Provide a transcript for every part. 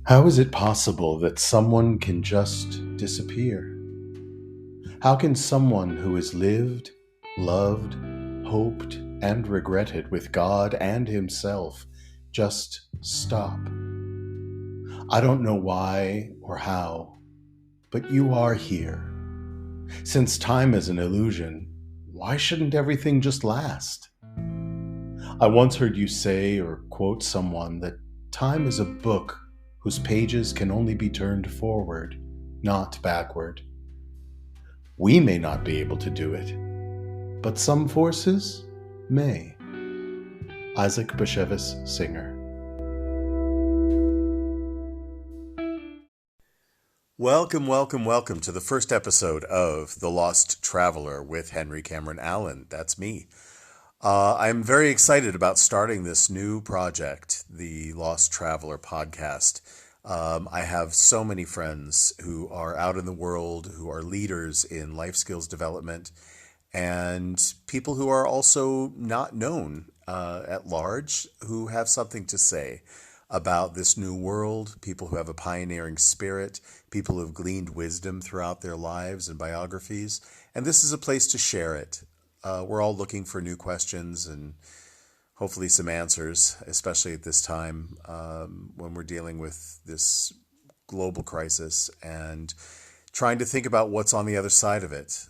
How is it possible that someone can just disappear? How can someone who has lived, loved, hoped, and regretted with God and himself just stop? I don't know why or how, but you are here. Since time is an illusion, why shouldn't everything just last? I once heard you say or quote someone that time is a book whose pages can only be turned forward, not backward. We may not be able to do it, but some forces may. Isaac Bashevis Singer. Welcome to the first episode of The Lost Traveler with Henry Cameron Allen. That's me. I'm very excited about starting this new project, the Lost Traveler podcast. I have so many friends who are out in the world, who are leaders in life skills development, and people who are also not known at large, who have something to say about this new world, people who have a pioneering spirit, people who have gleaned wisdom throughout their lives and biographies. And this is a place to share it. We're all looking for new questions and hopefully some answers, especially at this time when we're dealing with this global crisis and trying to think about what's on the other side of it.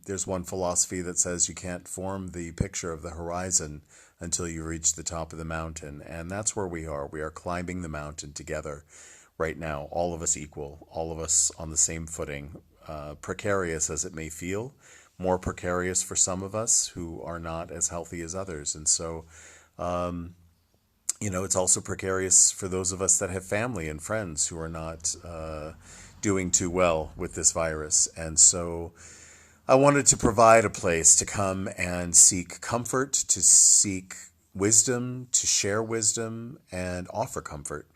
There's one philosophy that says you can't form the picture of the horizon until you reach the top of the mountain. And that's where we are. We are climbing the mountain together right now, all of us equal, all of us on the same footing, precarious as it may feel, more precarious for some of us who are not as healthy as others. And so, it's also precarious for those of us that have family and friends who are not doing too well with this virus. And so I wanted to provide a place to come and seek comfort, to seek wisdom, to share wisdom, and offer comfort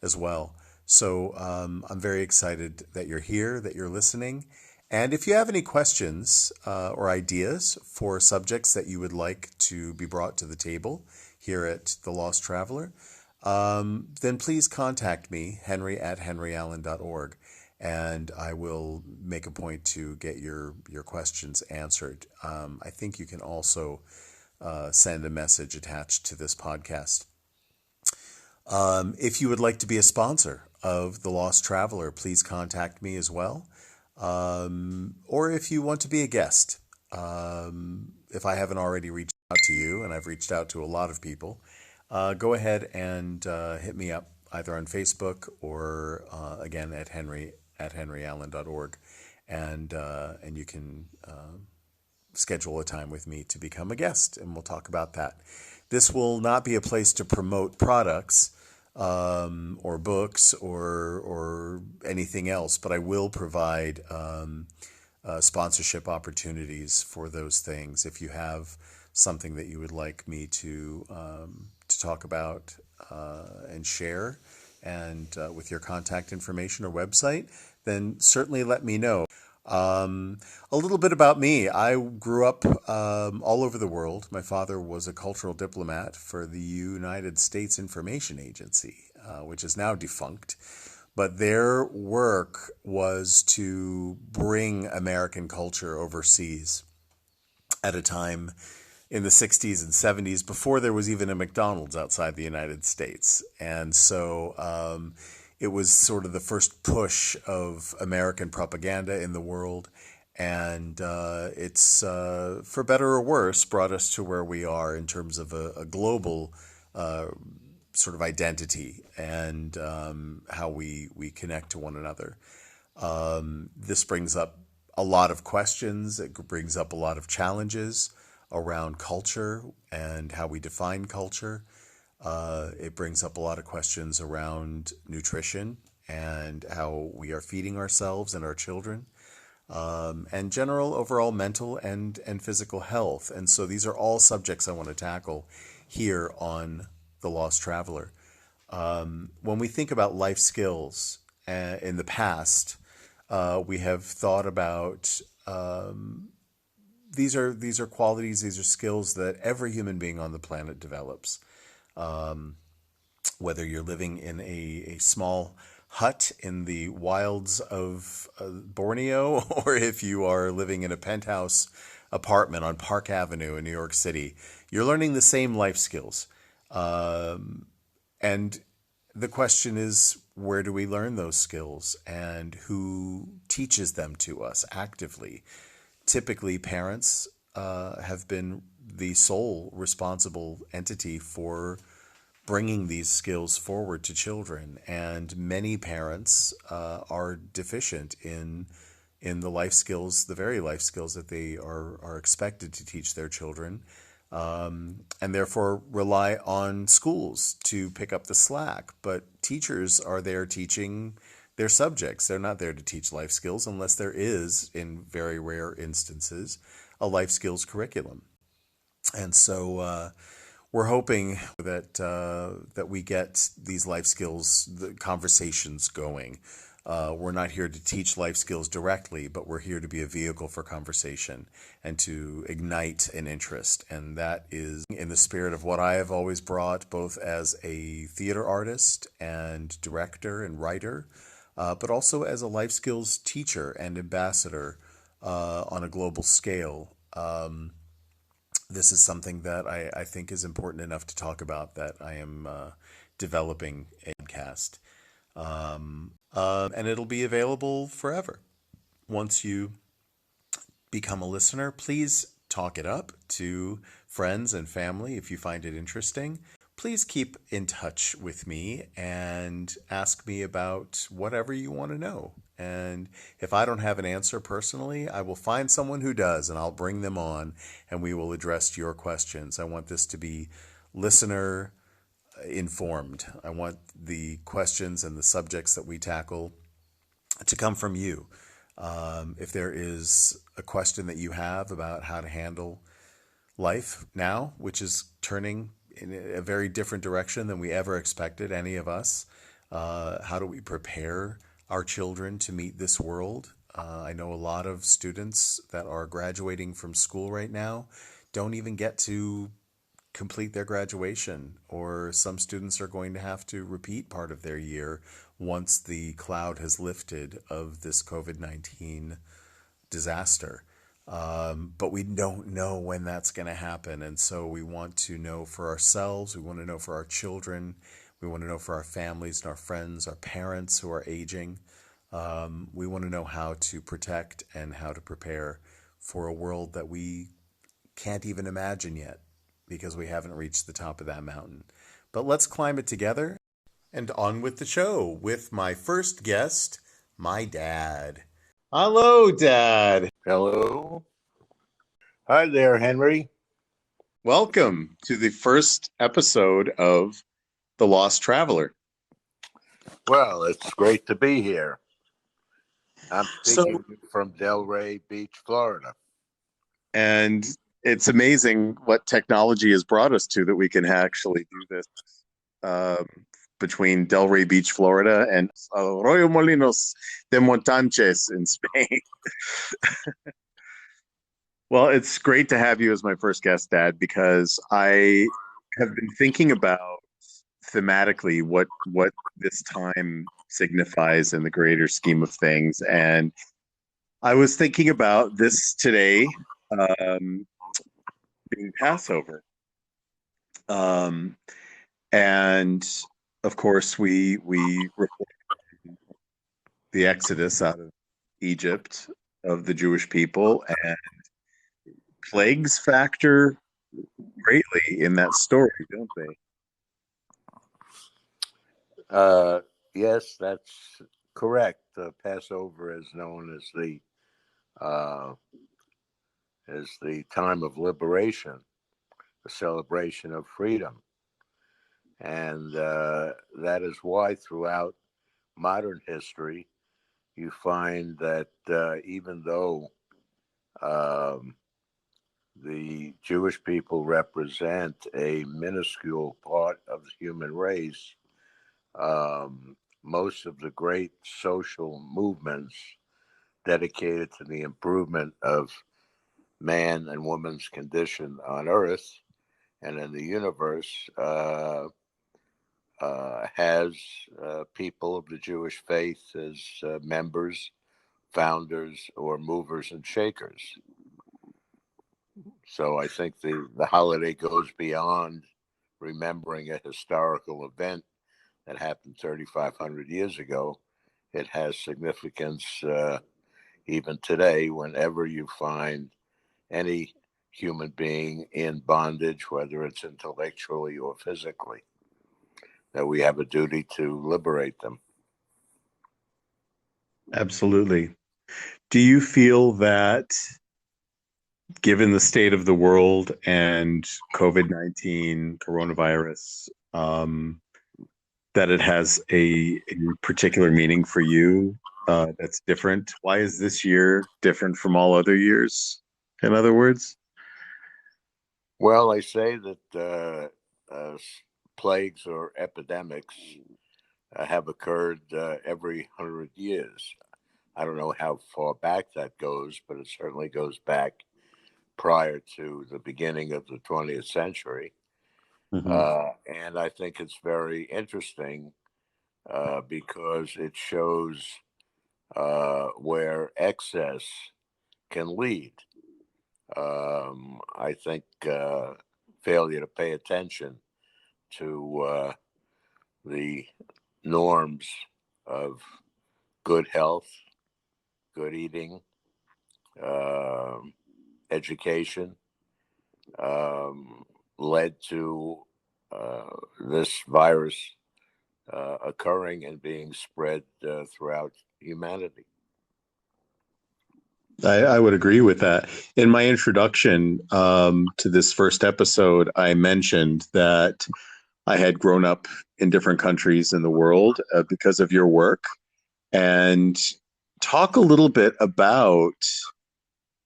as well. So I'm very excited that you're here, that you're listening. And if you have any questions or ideas for subjects that you would like to be brought to the table here at The Lost Traveler, then please contact me, henry@henryallen.org, and I will make a point to get your questions answered. I think you can also send a message attached to this podcast. If you would like to be a sponsor of The Lost Traveler, please contact me as well. Or if you want to be a guest, if I haven't already reached out to you, and I've reached out to a lot of people, go ahead and hit me up either on Facebook or again at henryallen.org, and you can schedule a time with me to become a guest, and we'll talk about that. This will not be a place to promote products or books or anything else, but I will provide sponsorship opportunities for those things. If you have something that you would like me to talk about and share, and with your contact information or website, then certainly let me know. A little bit about me. I grew up all over the world. My father was a cultural diplomat for the United States Information Agency, which is now defunct. But their work was to bring American culture overseas at a time in the 60s and 70s before there was even a McDonald's outside the United States. And so it was sort of the first push of American propaganda in the world. And it's, for better or worse, brought us to where we are in terms of a global sort of identity and how we connect to one another. This brings up a lot of questions. It brings up a lot of challenges around culture and how we define culture. It brings up a lot of questions around nutrition and how we are feeding ourselves and our children, and general overall mental and physical health. And so these are all subjects I want to tackle here on The Lost Traveler. When we think about life skills in the past, we have thought about these are qualities, these are skills that every human being on the planet develops. whether you're living in a small hut in the wilds of Borneo, or if you are living in a penthouse apartment on Park Avenue in New York City, you're learning the same life skills. And the question is, where do we learn those skills and who teaches them to us actively? Typically, parents have been the sole responsible entity for bringing these skills forward to children, and many parents are deficient in the life skills, the very life skills that they are expected to teach their children, and therefore rely on schools to pick up the slack. But teachers are there teaching their subjects. They're not there to teach life skills unless there is, in very rare instances, a life skills curriculum. And so we're hoping that we get these life skills, the conversations going. We're not here to teach life skills directly, but we're here to be a vehicle for conversation and to ignite an interest. And that is in the spirit of what I have always brought, both as a theater artist and director and writer, but also as a life skills teacher and ambassador on a global scale. This is something that I think is important enough to talk about, that I am developing a podcast. And it'll be available forever. Once you become a listener, please talk it up to friends and family if you find it interesting. Please keep in touch with me and ask me about whatever you want to know. And if I don't have an answer personally, I will find someone who does, and I'll bring them on, and we will address your questions. I want this to be listener informed. I want the questions and the subjects that we tackle to come from you. If there is a question that you have about how to handle life now, which is turning in a very different direction than we ever expected, any of us, how do we prepare our children to meet this world? I know a lot of students that are graduating from school right now don't even get to complete their graduation, or some students are going to have to repeat part of their year once the cloud has lifted of this COVID-19 disaster. But we don't know when that's going to happen. And so we want to know for ourselves, we want to know for our children, we want to know for our families and our friends, our parents who are aging. We want to know how to protect and how to prepare for a world that we can't even imagine yet, because we haven't reached the top of that mountain. But let's climb it together. And on with the show with my first guest, my dad. Hello, Dad. Hello. Hi there, Henry. Welcome to the first episode of The Lost Traveler. Well, it's great to be here. I'm So, speaking from Delray Beach, Florida. and it's amazing what technology has brought us to, that we can actually do this between Delray Beach, Florida, and Arroyo Molinos de Montanches in Spain. Well, it's great to have you as my first guest, Dad, because I have been thinking about thematically what this time signifies in the greater scheme of things. And I was thinking about this today being Passover. And of course, we reflect the exodus out of Egypt of the Jewish people, and plagues factor greatly in that story, don't they? Yes, that's correct. Passover is known as the time of liberation, a celebration of freedom, and that is why throughout modern history you find that even though the Jewish people represent a minuscule part of the human race, most of the great social movements dedicated to the improvement of man and woman's condition on Earth and in the universe has people of the Jewish faith as members, founders, or movers and shakers. So I think the holiday goes beyond remembering a historical event that happened 3,500 years ago. It has significance even today whenever you find any human being in bondage, whether it's intellectually or physically, that we have a duty to liberate them. Absolutely. Do you feel that, given the state of the world and COVID-19, coronavirus, that it has a particular meaning for you that's different? Why is this year different from all other years, in other words? Well, I say that plagues or epidemics have occurred every 100 years. I don't know how far back that goes, but it certainly goes back prior to the beginning of the 20th century. And I think it's very interesting because it shows where excess can lead. I think failure to pay attention to the norms of good health, good eating, education, led to this virus occurring and being spread throughout humanity. I would agree with that. In my introduction to this first episode, I mentioned that I had grown up in different countries in the world because of your work. And talk a little bit about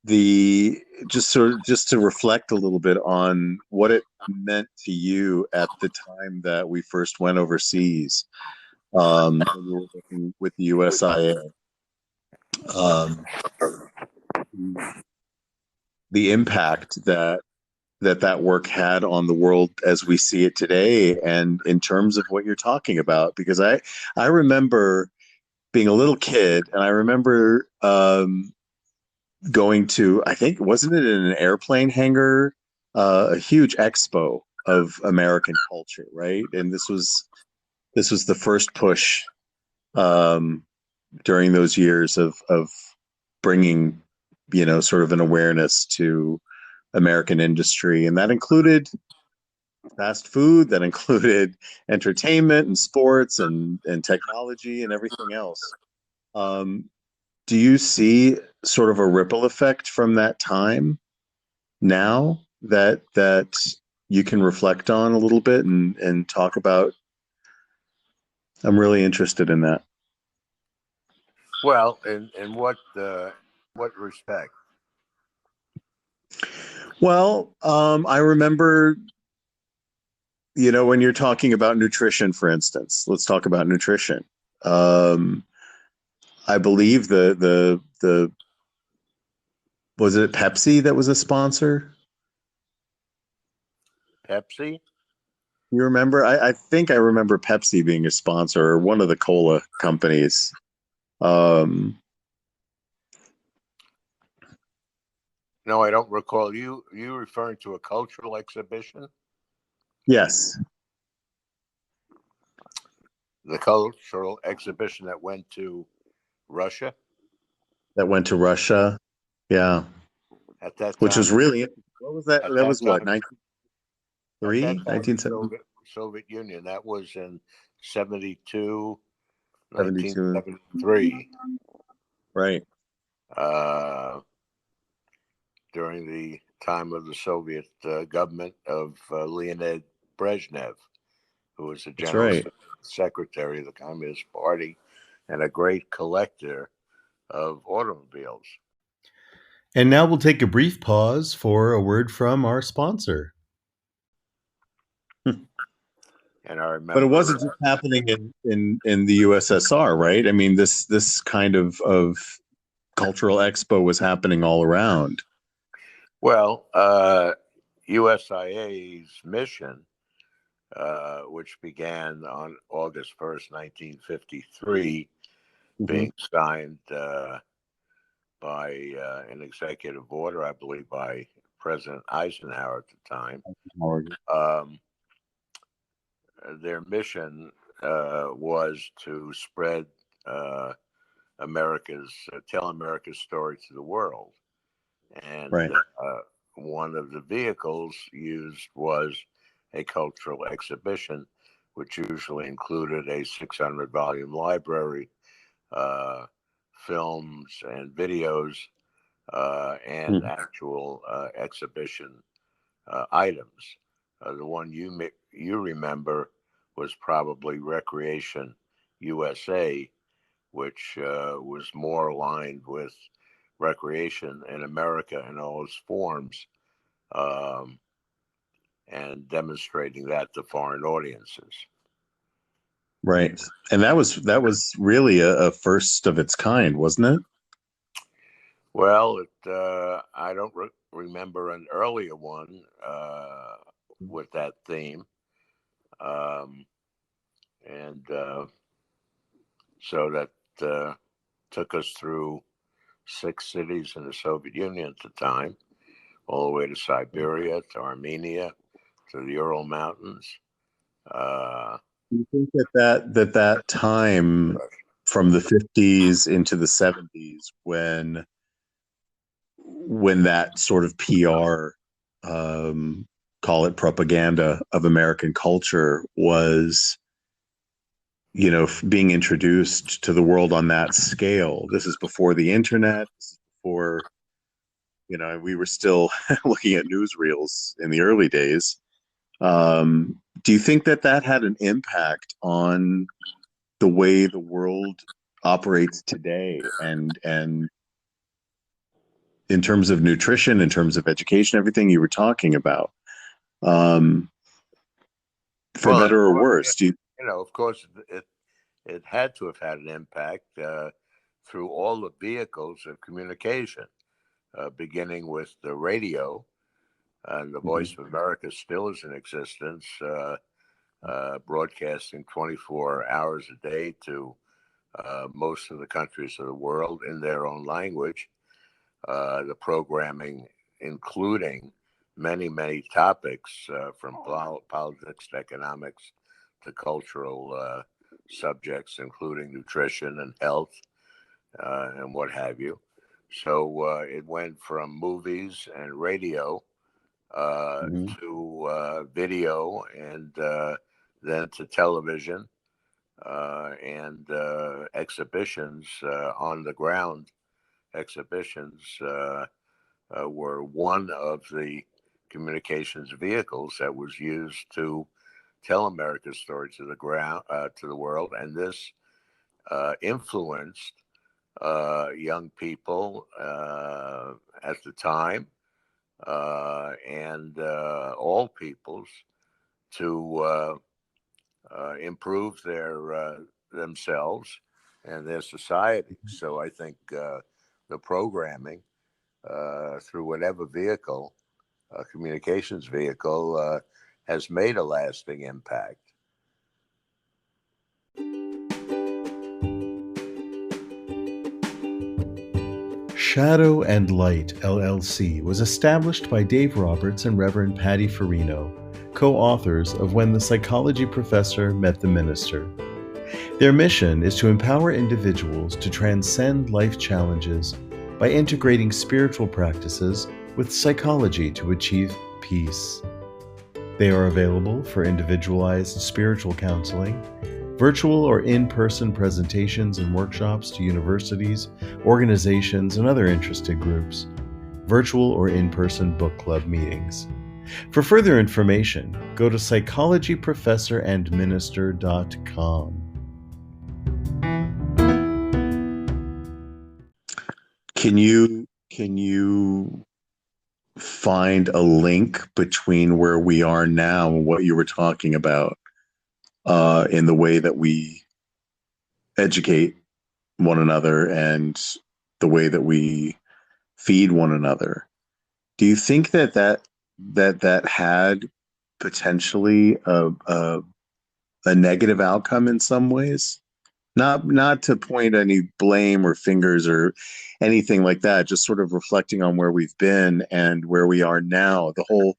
just to reflect a little bit on what it meant to you at the time that we first went overseas. When we were working with the USIA. The impact that work had on the world as we see it today, and in terms of what you're talking about, because I remember being a little kid, and I remember going to, I think, wasn't it in an airplane hangar, a huge expo of American culture, right? And this was the first push during those years of bringing, sort of an awareness to American industry, and that included fast food, that included entertainment and sports and technology and everything else. Do you see sort of a ripple effect from that time now that you can reflect on a little bit and talk about? I'm really interested in that. Well, in what respect? Well, I remember, when you're talking about nutrition, for instance, let's talk about nutrition. I believe the was it Pepsi that was a sponsor? Pepsi? You remember? I think I remember Pepsi being a sponsor, or one of the cola companies. No, I don't recall. You referring to a cultural exhibition? Yes. The cultural exhibition that went to Russia? That went to Russia. Yeah. At that Which was time, really, what was that? at That that was what, time, at that 1903, time, the 1970? Soviet Union. That was in 72, 72. 1973. Right. During the time of the Soviet government of Leonid Brezhnev, who was the That's general right. secretary of the Communist Party and a great collector of automobiles. And now we'll take a brief pause for a word from our sponsor. And I remember, but it wasn't just happening in the USSR, right? I mean, this kind of cultural expo was happening all around. Well, USIA's mission which began on August 1st, 1953, Mm-hmm. being signed by an executive order, I believe, by President Eisenhower at the time. Their mission was to spread tell America's story to the world. And Right. one of the vehicles used was a cultural exhibition, which usually included a 600-volume library, films and videos, and actual exhibition items. The one you remember was probably Recreation USA, which was more aligned with recreation in America in all its forms, and demonstrating that to foreign audiences. Right. And that was really a first of its kind, wasn't it? Well, I don't remember an earlier one with that theme. And so that took us through 6 cities in the Soviet Union at the time, all the way to Siberia, to Armenia, to the Ural Mountains. Do you think that time from the 50s into the 70s, when that sort of PR, call it propaganda of American culture, was, being introduced to the world on that scale? This is before the internet. This is before, we were still looking at newsreels in the early days. Do you think that had an impact on the way the world operates today, and in terms of nutrition, in terms of education, everything you were talking about, for better or worse? Of course, it had to have had an impact through all the vehicles of communication, beginning with the radio, and the Voice of America still is in existence, broadcasting 24 hours a day to most of the countries of the world in their own language. The programming including many, many topics, from politics to economics to cultural subjects, including nutrition and health, and what have you. So it went from movies and radio to video, and then to television, and exhibitions, on the ground exhibitions, were one of the communications vehicles that was used to tell America's story to the world, and this influenced young people at the time, and all peoples, to improve themselves and their society. So I think the programming, through whatever vehicle, communications vehicle, has made a lasting impact. Shadow and Light, LLC, was established by Dave Roberts and Reverend Patty Farino, co-authors of When the Psychology Professor Met the Minister. Their mission is to empower individuals to transcend life challenges by integrating spiritual practices with psychology to achieve peace. They are available for individualized spiritual counseling, virtual or in-person presentations and workshops to universities, organizations, and other interested groups, virtual or in-person book club meetings. For further information, go to psychologyprofessorandminister.com. Can you find a link between where we are now and what you were talking about, in the way that we educate one another and the way that we feed one another? Do you think that had potentially a negative outcome in some ways. Not to point any blame or fingers or anything like that, just sort of reflecting on where we've been and where we are now. The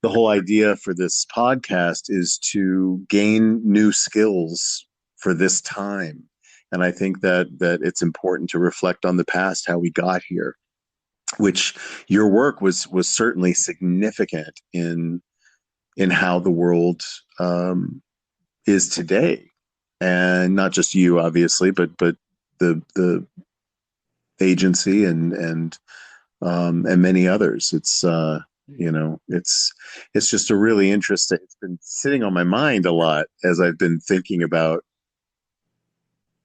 whole idea for this podcast is to gain new skills for this time. And I think that it's important to reflect on the past, how we got here, which your work was certainly significant in how the world is today. And not just you, obviously, but the agency and many others. It's it's just a really interesting. It's been sitting on my mind a lot as I've been thinking about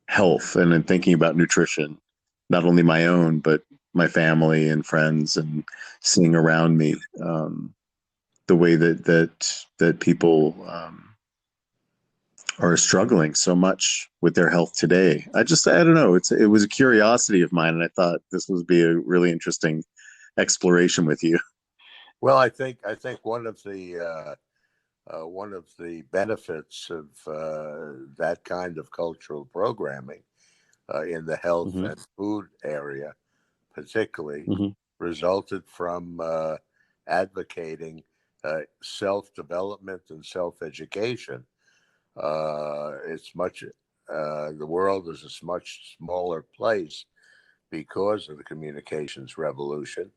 health and then thinking about nutrition, not only my own but my family and friends, and seeing around me the way that people are struggling so much with their health today. I don't know. It was a curiosity of mine, and I thought this would be a really interesting exploration with you. Well, I think one of the benefits of that kind of cultural programming in the health Mm-hmm. and food area, particularly, Mm-hmm. resulted from advocating self-development and self-education. The world is a much smaller place because of the communications revolution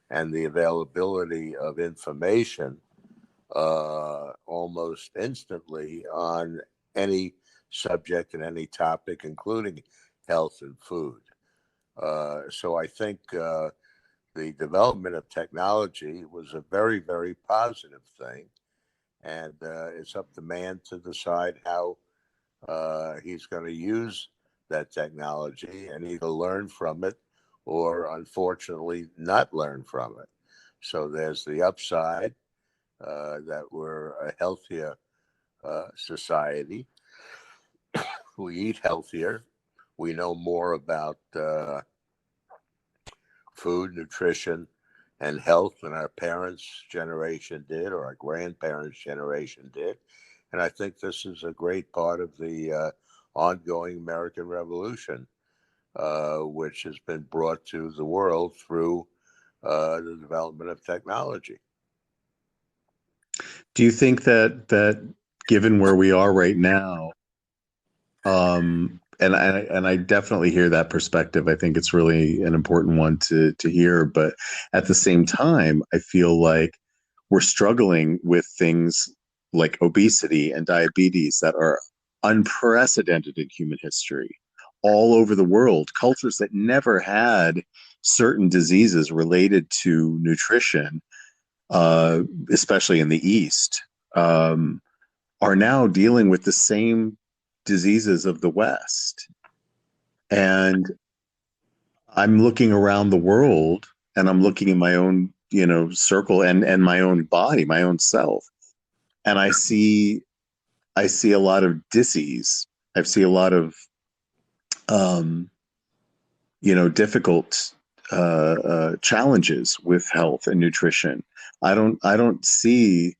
and the availability of information almost instantly on any subject and any topic, including health and food. So I think the development of technology was a very, very positive thing. And it's up to man to decide how he's going to use that technology and either learn from it or, unfortunately, not learn from it. So there's the upside that we're a healthier society. We eat healthier. We know more about food, nutrition, and health than our parents' generation did or our grandparents' generation did. And I think this is a great part of the ongoing American Revolution, which has been brought to the world through the development of technology. Do you think that given where we are right now, and I definitely hear that perspective. I think it's really an important one to hear. But at the same time, I feel like we're struggling with things like obesity and diabetes that are unprecedented in human history, all over the world. Cultures that never had certain diseases related to nutrition, especially in the East, are now dealing with the same diseases of the West. And I'm looking around the world, and I'm looking in my own, circle and my own body, my own self. And I see a lot of disease. I see a lot of, difficult challenges with health and nutrition. I don't see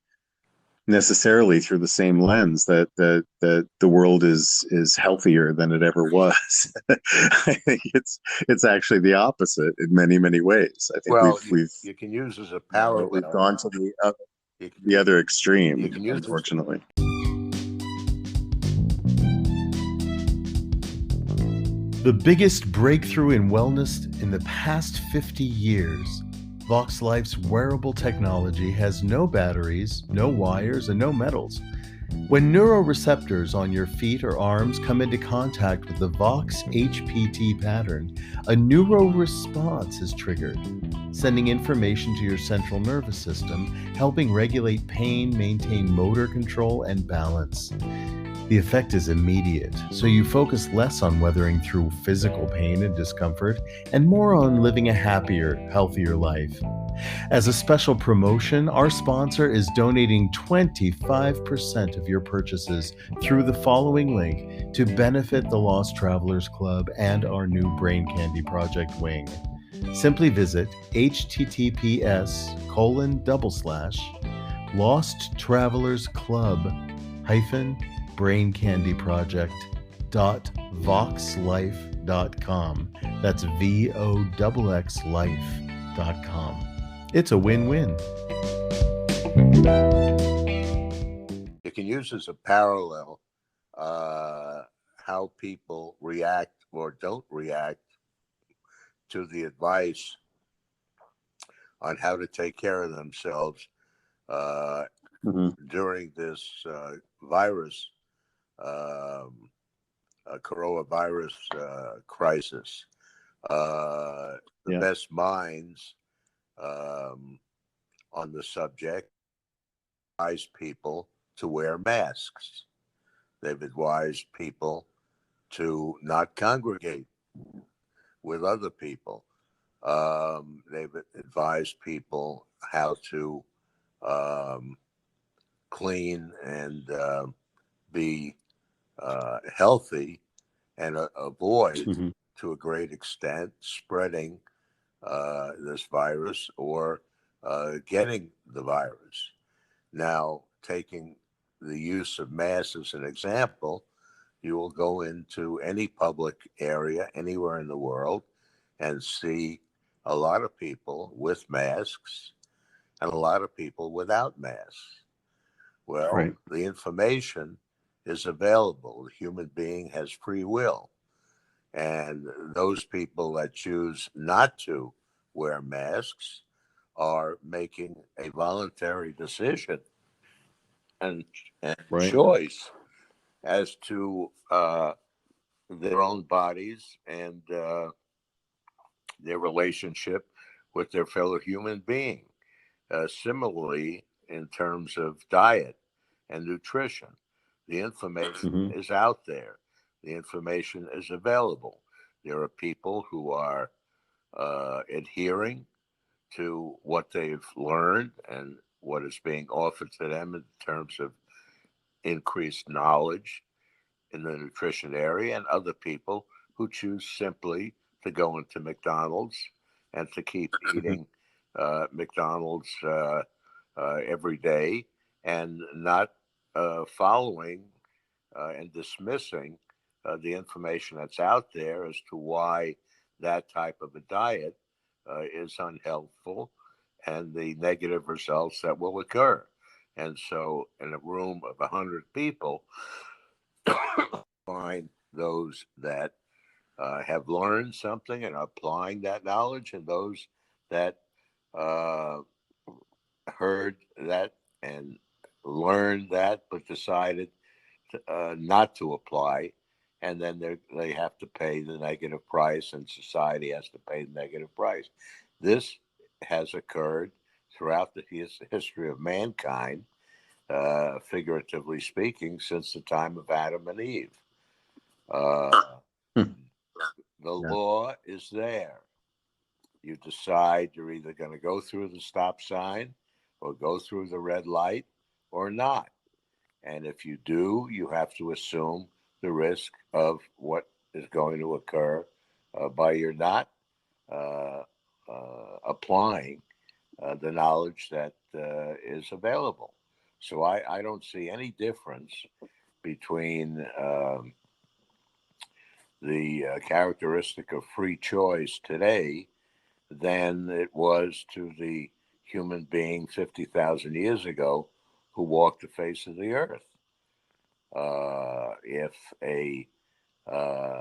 necessarily through the same lens that the world is healthier than it ever was. I think it's actually the opposite in many ways. I think you can use as a we've parallel. gone to the other extreme, You can use unfortunately. The biggest breakthrough in wellness in the past 50 years. Vox Life's wearable technology has no batteries, no wires, and no metals. When neuroreceptors on your feet or arms come into contact with the Vox HPT pattern, a neuroresponse is triggered, sending information to your central nervous system, helping regulate pain, maintain motor control, and balance. The effect is immediate, so you focus less on weathering through physical pain and discomfort and more on living a happier, healthier life. As a special promotion, our sponsor is donating 25% of your purchases through the following link to benefit the Lost Travelers Club and our new Brain Candy Project wing. Simply visit https:// Lost Travelers Club -braincandyproject.voxlife.com. That's VOXXlife.com. It's a win-win. You can use as a parallel how people react or don't react to the advice on how to take care of themselves during this virus, coronavirus crisis. The best minds on the subject advise people to wear masks. They've advised people to not congregate with other people. They've advised people how to clean and be healthy and avoid, to a great extent, spreading this virus or getting the virus. Now, taking the use of masks as an example, you will go into any public area anywhere in the world and see a lot of people with masks and a lot of people without masks. Well, the information is available. The human being has free will. And those people that choose not to wear masks are making a voluntary decision and choice as to their own bodies and their relationship with their fellow human being. Similarly, in terms of diet and nutrition, the information is out there. The information is available. There are people who are adhering to what they've learned and what is being offered to them in terms of increased knowledge in the nutrition area, and other people who choose simply to go into McDonald's and to keep eating McDonald's every day and not following and dismissing the information that's out there as to why that type of a diet is unhelpful and the negative results that will occur. And so in a room of 100 people, find those that have learned something and are applying that knowledge, and those that heard that and learned that but decided not to apply, and then they have to pay the negative price, and society has to pay the negative price. This has occurred throughout the history of mankind, figuratively speaking, since the time of Adam and Eve. The law is there. You decide you're either going to go through the stop sign or go through the red light or not. And if you do, you have to assume the risk of what is going to occur by your not applying the knowledge that is available. So I don't see any difference between the characteristic of free choice today than it was to the human being 50,000 years ago who walked the face of the earth. If a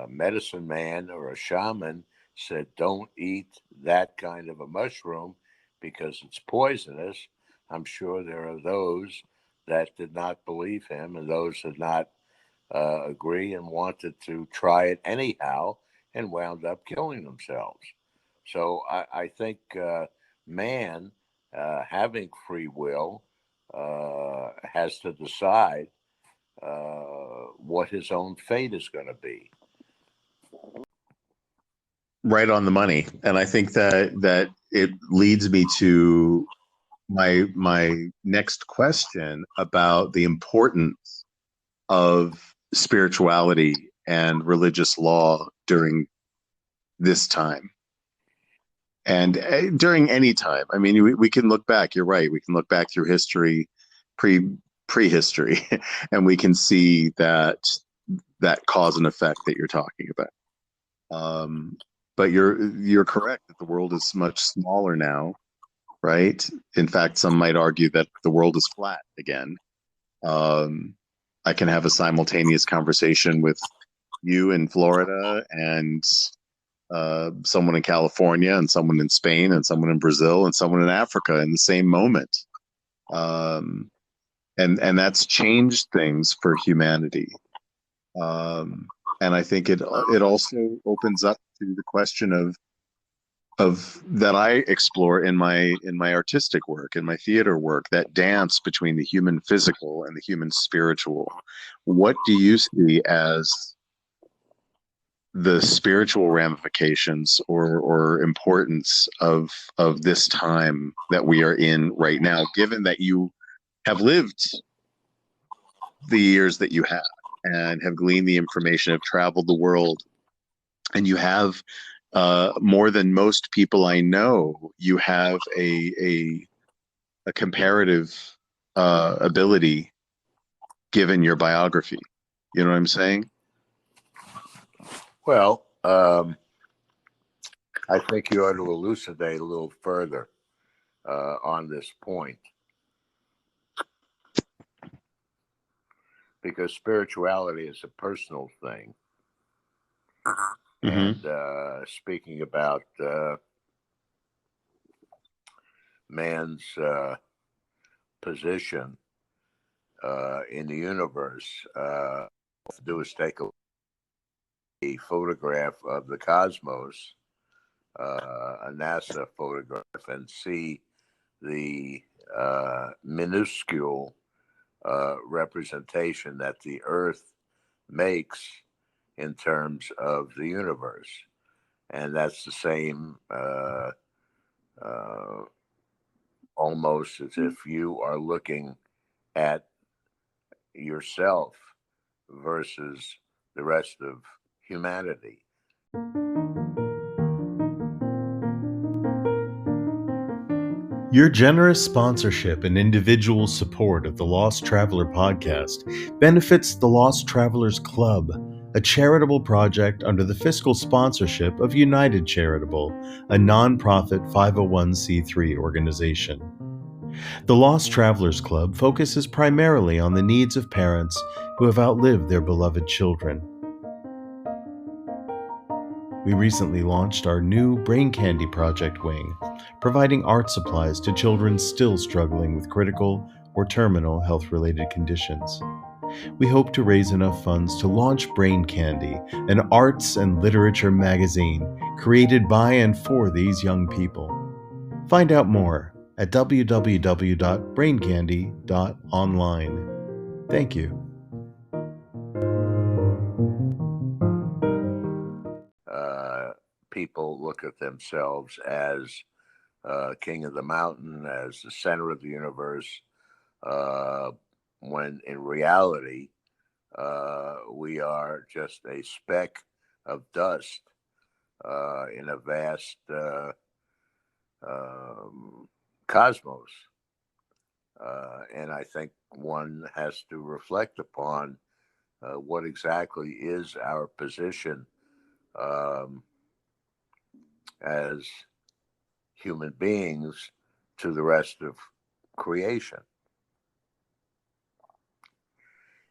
medicine man or a shaman said, don't eat that kind of a mushroom because it's poisonous, I'm sure there are those that did not believe him and those did not agree and wanted to try it anyhow and wound up killing themselves. So I think man, having free will, has to decide what his own fate is going to be. Right on the money. And I think that it leads me to my next question about the importance of spirituality and religious law during this time. And during any time. I mean, we can look back, you're right, we can look back through history prehistory, and we can see that cause and effect that you're talking about. But you're correct that the world is much smaller now, right? In fact, some might argue that the world is flat again. I can have a simultaneous conversation with you in Florida and someone in California and someone in Spain and someone in Brazil and someone in Africa in the same moment. And that's changed things for humanity. And I think it also opens up to the question of that I explore in my artistic work, in my theater work, that dance between the human physical and the human spiritual. What do you see as the spiritual ramifications or importance of this time that we are in right now, given that you have lived the years that you have and have gleaned the information, have traveled the world, and you have more than most people I know, you have a comparative ability given your biography. You know what I'm saying? Well, I think you ought to elucidate a little further on this point, because spirituality is a personal thing. Mm-hmm. And speaking about man's position in the universe, all I have to do is take a photograph of the cosmos, a NASA photograph, and see the minuscule representation that the Earth makes in terms of the universe. And that's the same almost as if you are looking at yourself versus the rest of humanity. Your generous sponsorship and individual support of the Lost Traveler podcast benefits the Lost Travelers Club, a charitable project under the fiscal sponsorship of United Charitable, a nonprofit 501c3 organization. The Lost Travelers Club focuses primarily on the needs of parents who have outlived their beloved children. We recently launched our new Brain Candy Project wing, providing art supplies to children still struggling with critical or terminal health-related conditions. We hope to raise enough funds to launch Brain Candy, an arts and literature magazine created by and for these young people. Find out more at www.braincandy.online. Thank you. People look at themselves as king of the mountain, as the center of the universe, when in reality, we are just a speck of dust in a vast cosmos. And I think one has to reflect upon what exactly is our position as human beings to the rest of creation.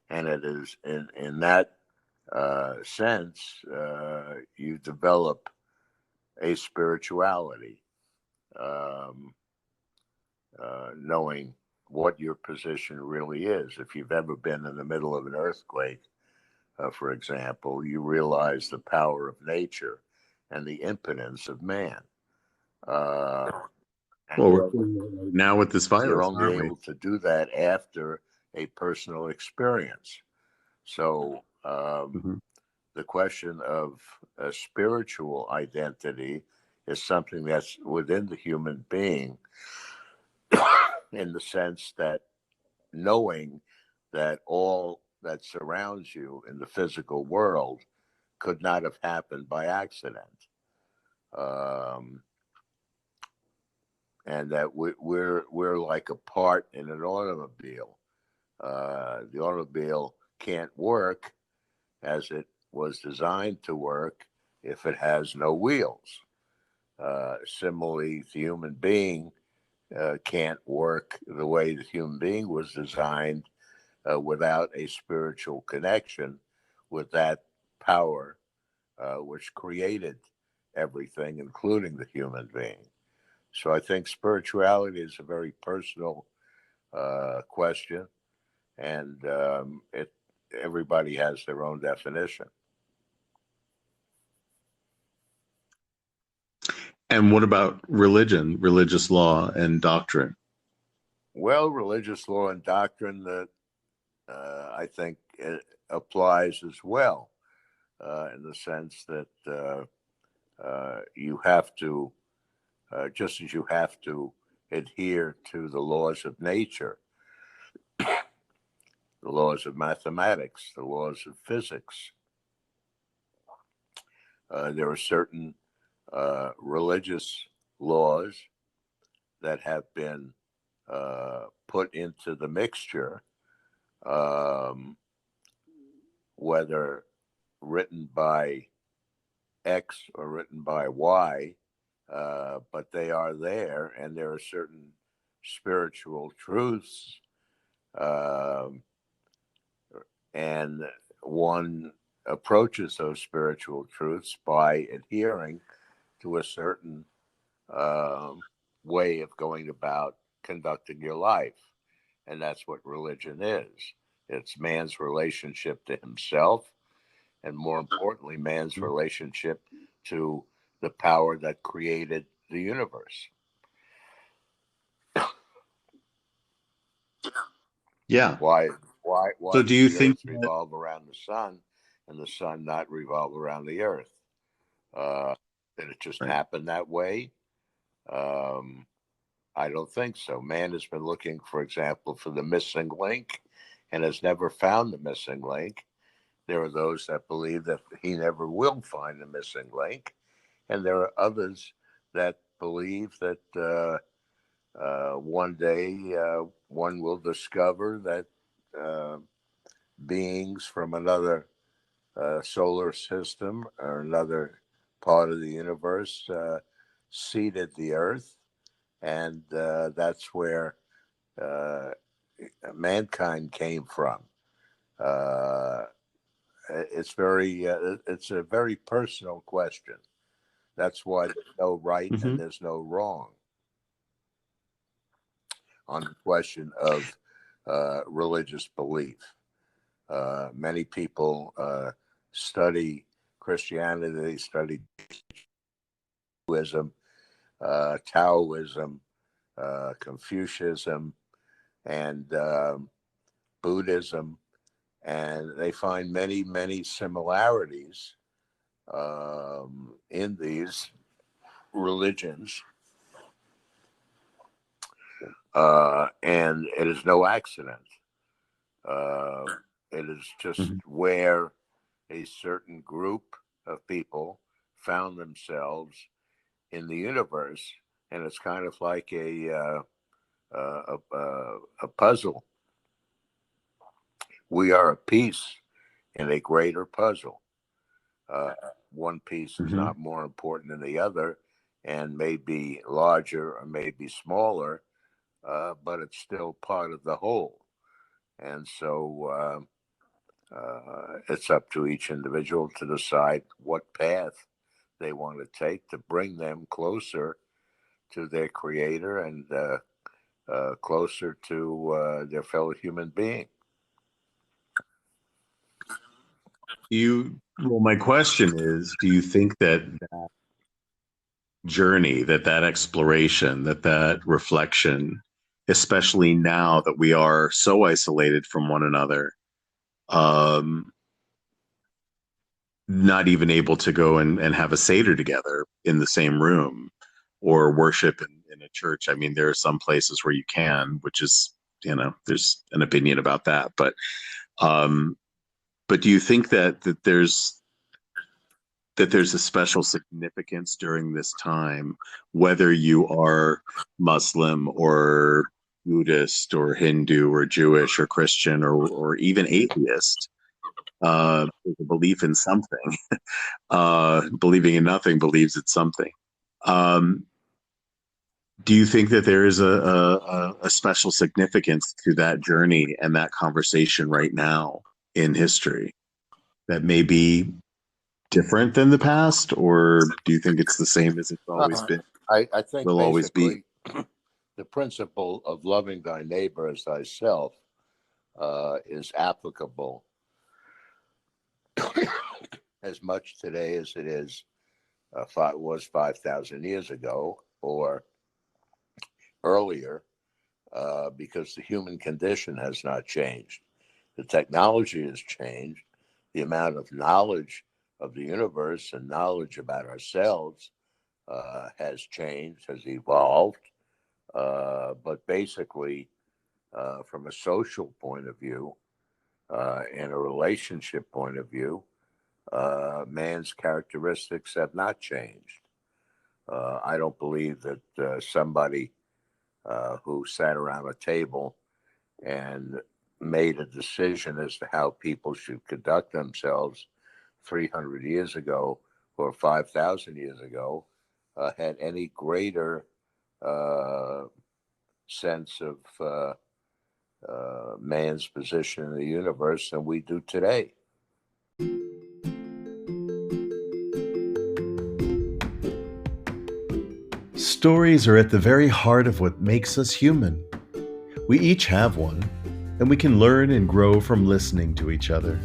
And it is in that sense, you develop a spirituality, knowing what your position really is. If you've ever been in the middle of an earthquake, for example, you realize the power of nature and the impotence of man. Well, now with this virus, you're only able to do that after a personal experience. So the question of a spiritual identity is something that's within the human being, in the sense that knowing that all that surrounds you in the physical world could not have happened by accident. and that we're like a part in an automobile. The automobile can't work as it was designed to work if it has no wheels. Similarly, the human being can't work the way the human being was designed without a spiritual connection with that power which created everything, including the human being. So I think spirituality is a very personal question, and everybody has their own definition. And what about religion, religious law, and doctrine? Well, religious law and doctrine that I think it applies as well, in the sense that you have to, just as you have to adhere to the laws of nature, the laws of mathematics, the laws of physics. There are certain religious laws that have been put into the mixture, whether written by X or written by Y, but they are there, and there are certain spiritual truths, and one approaches those spiritual truths by adhering to a certain way of going about conducting your life. And that's what religion is. It's man's relationship to himself, and more importantly, man's relationship to the power that created the universe. Yeah. Why So do you does the think earth revolve around the sun and the sun not revolve around the earth? Did it just happen that way? I don't think so. Man has been looking, for example, for the missing link and has never found the missing link. There are those that believe that he never will find the missing link. And there are others that believe that one day one will discover that beings from another solar system or another part of the universe seeded the earth. And that's where mankind came from. It's a very personal question. That's why there's no right and there's no wrong on the question of religious belief. Many people study Christianity, they study Taoism, Confucianism, and Buddhism, and they find many, many similarities in these religions. And it is no accident. It is just where a certain group of people found themselves in the universe, and it's kind of like a puzzle. We are a piece in a greater puzzle. One piece is not more important than the other, and may be larger or may be smaller, but it's still part of the whole. And so it's up to each individual to decide what path they want to take to bring them closer to their creator and closer to their fellow human being. Well, my question is, do you think that journey, that exploration, that reflection, especially now that we are so isolated from one another, not even able to go and have a Seder together in the same room or worship in a church? I mean, there are some places where you can, which is, there's an opinion about that. But do you think that there's that there's a special significance during this time, whether you are Muslim or Buddhist or Hindu or Jewish or Christian or even atheist, with a belief in something, believing in nothing believes in something. Do you think that there is a special significance to that journey and that conversation right now in history that may be different than the past, or do you think it's the same as it's always been? I think Will always be. basically the principle of loving thy neighbor as thyself is applicable as much today as it is was 5,000 years ago or earlier, because the human condition has not changed. The technology has changed. The amount of knowledge of the universe and knowledge about ourselves has changed, has evolved. But basically, from a social point of view and a relationship point of view, man's characteristics have not changed. I don't believe that somebody who sat around a table and made a decision as to how people should conduct themselves 300 years ago or 5,000 years ago had any greater sense of man's position in the universe than we do today. Stories are at the very heart of what makes us human. We each have one, and we can learn and grow from listening to each other.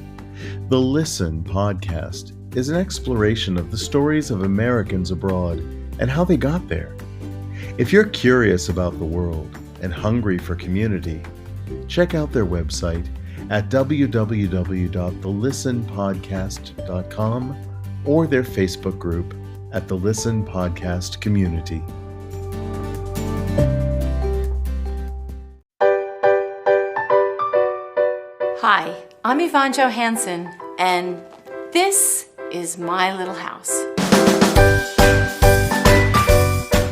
The Listen podcast is an exploration of the stories of Americans abroad and how they got there. If you're curious about the world and hungry for community, check out their website at www.thelistenpodcast.com or their Facebook group at the Listen Podcast Community. Hi, I'm Yvonne Johansson, and this is My Little House.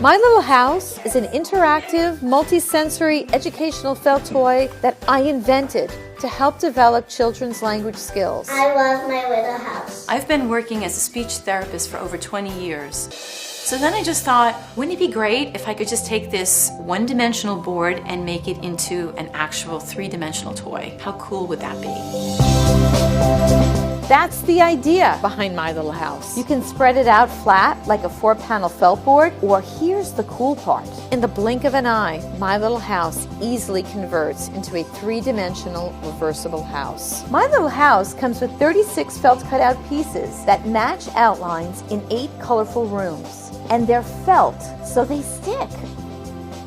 My Little House is an interactive, multisensory educational felt toy that I invented to help develop children's language skills. I love My Little House. I've been working as a speech therapist for over 20 years. So then I just thought, wouldn't it be great if I could just take this one-dimensional board and make it into an actual three-dimensional toy? How cool would that be? That's the idea behind My Little House. You can spread it out flat like a 4-panel felt board, or here's the cool part. In the blink of an eye, My Little House easily converts into a 3-dimensional reversible house. My Little House comes with 36 felt cutout pieces that match outlines in 8 colorful rooms. And they're felt, so they stick.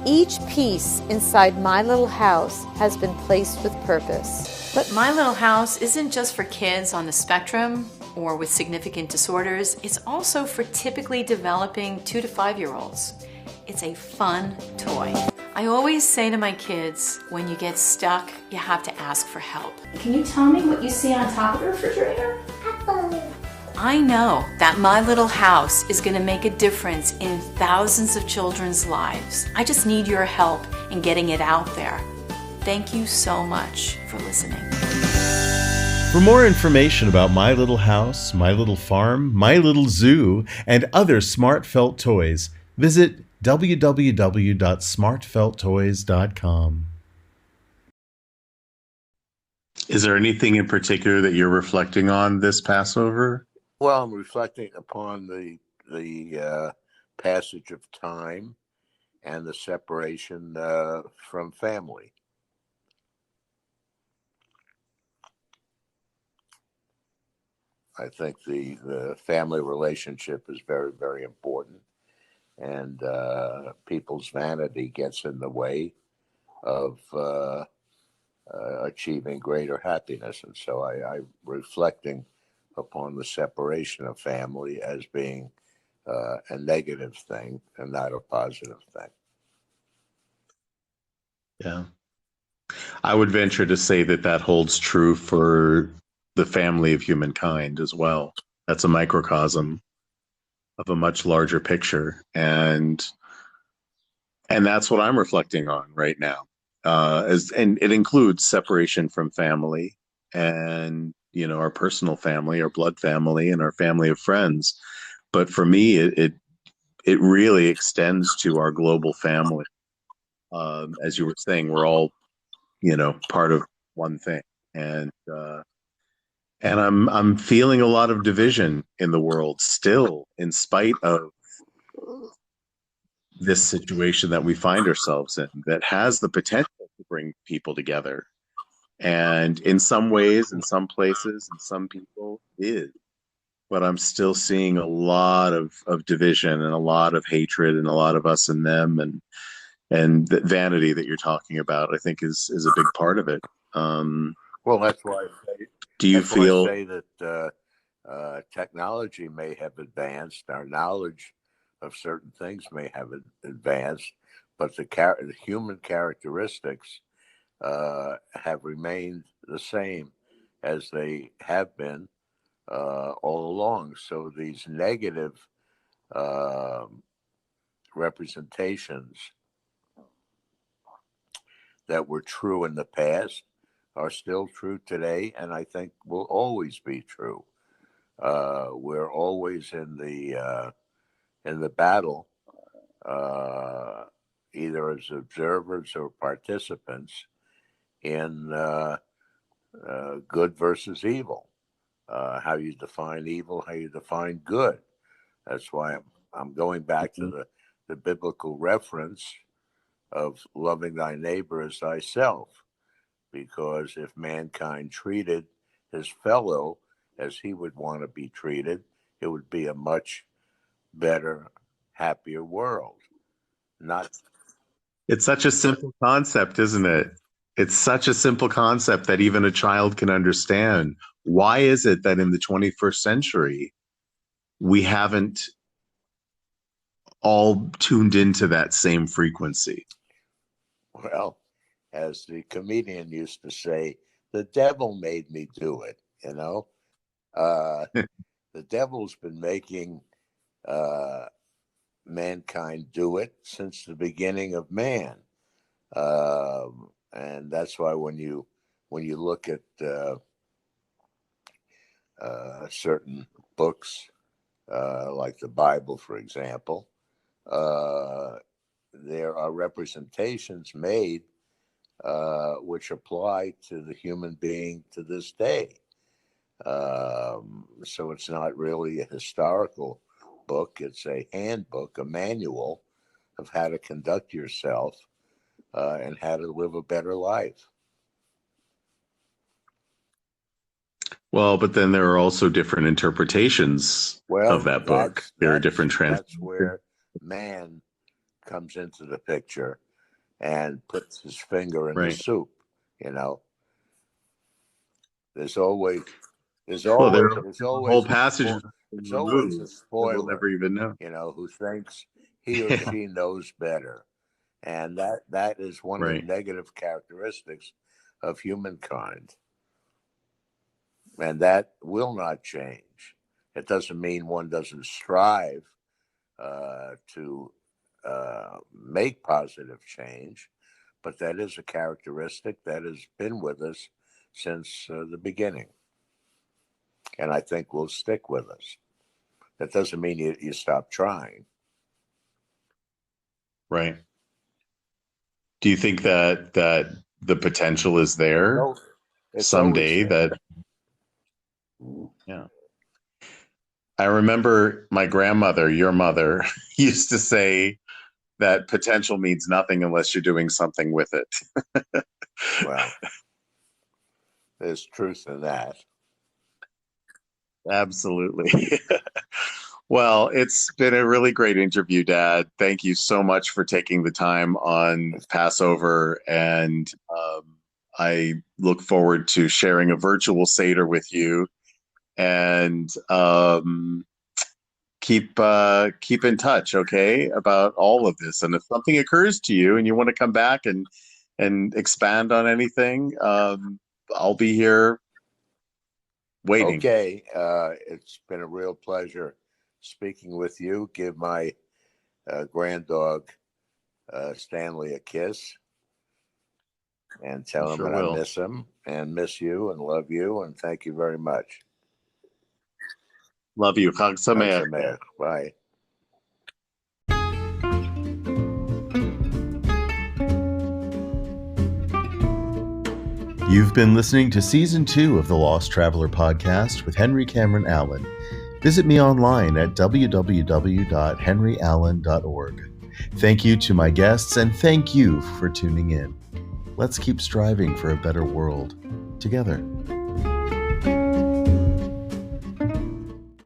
Each piece inside My Little House has been placed with purpose. But My Little House isn't just for kids on the spectrum or with significant disorders. It's also for typically developing 2 to 5-year-olds. It's a fun toy. I always say to my kids, when you get stuck, you have to ask for help. Can you tell me what you see on top of the refrigerator? Apple. I know that My Little House is going to make a difference in thousands of children's lives. I just need your help in getting it out there. Thank you so much for listening. For more information about My Little House, My Little Farm, My Little Zoo, and other smart felt toys, visit www.smartfelttoys.com. Is there anything in particular that you're reflecting on this Passover? Well, I'm reflecting upon the passage of time and the separation from family. I think the family relationship is very, very important, and people's vanity gets in the way of achieving greater happiness. And so I'm reflecting upon the separation of family as being a negative thing and not a positive thing. Yeah. I would venture to say that that holds true for the family of humankind as well. That's a microcosm of a much larger picture, and that's what I'm reflecting on right now. And it includes separation from family, and our personal family, our blood family, and our family of friends. But for me, it really extends to our global family. As you were saying, we're all part of one thing, and I'm feeling a lot of division in the world still, in spite of this situation that we find ourselves in, that has the potential to bring people together. And in some ways, in some places, and some people is. But I'm still seeing a lot of division and a lot of hatred and a lot of us and them, and the vanity that you're talking about, I think is a big part of it. Well, that's why Do you I feel say that technology may have advanced, our knowledge of certain things may have advanced, but the human characteristics have remained the same as they have been all along. So these negative representations that were true in the past are still true today, and I think will always be true. We're always in the battle, either as observers or participants in good versus evil. How you define evil, how you define good. That's why I'm going back to the biblical reference of loving thy neighbor as thyself. Because if mankind treated his fellow as he would want to be treated, it would be a much better, happier world. It's such a simple concept, isn't it? It's such a simple concept that even a child can understand. Why is it that in the 21st century, we haven't all tuned into that same frequency? Well, as the comedian used to say, the devil made me do it, the devil's been making mankind do it since the beginning of man. And that's why when you look at certain books, like the Bible, for example, there are representations made which apply to the human being to this day. So it's not really a historical book. It's a handbook, a manual of how to conduct yourself and how to live a better life. Well, but then there are also different interpretations of that book. There are different That's where man comes into the picture and puts his finger in the soup. There's always whole passage there's always a spoiler, we'll never even know. Who thinks he or she knows better, and that is one of the negative characteristics of humankind, and that will not change. It doesn't mean one doesn't strive to make positive change, but that is a characteristic that has been with us since the beginning, and I think will stick with us. That doesn't mean you stop trying. Right. Do you think that the potential is there someday? Yeah. I remember my grandmother, your mother, used to say that potential means nothing unless you're doing something with it. Well, there's truth in that. Absolutely. Well, it's been a really great interview, Dad. Thank you so much for taking the time on Passover, and I look forward to sharing a virtual Seder with you. And keep in touch, okay, about all of this. And if something occurs to you and you want to come back and expand on anything, I'll be here Waiting. Okay, it's been a real pleasure speaking with you. Give my grand dog Stanley a kiss and tell him Sure that will. I miss him and miss you and love you and thank you very much. Love you. Chag Sameach. Bye. You've been listening to Season 2 of the Lost Traveler podcast with Henry Cameron Allen. Visit me online at www.henryallen.org. Thank you to my guests, and thank you for tuning in. Let's keep striving for a better world together.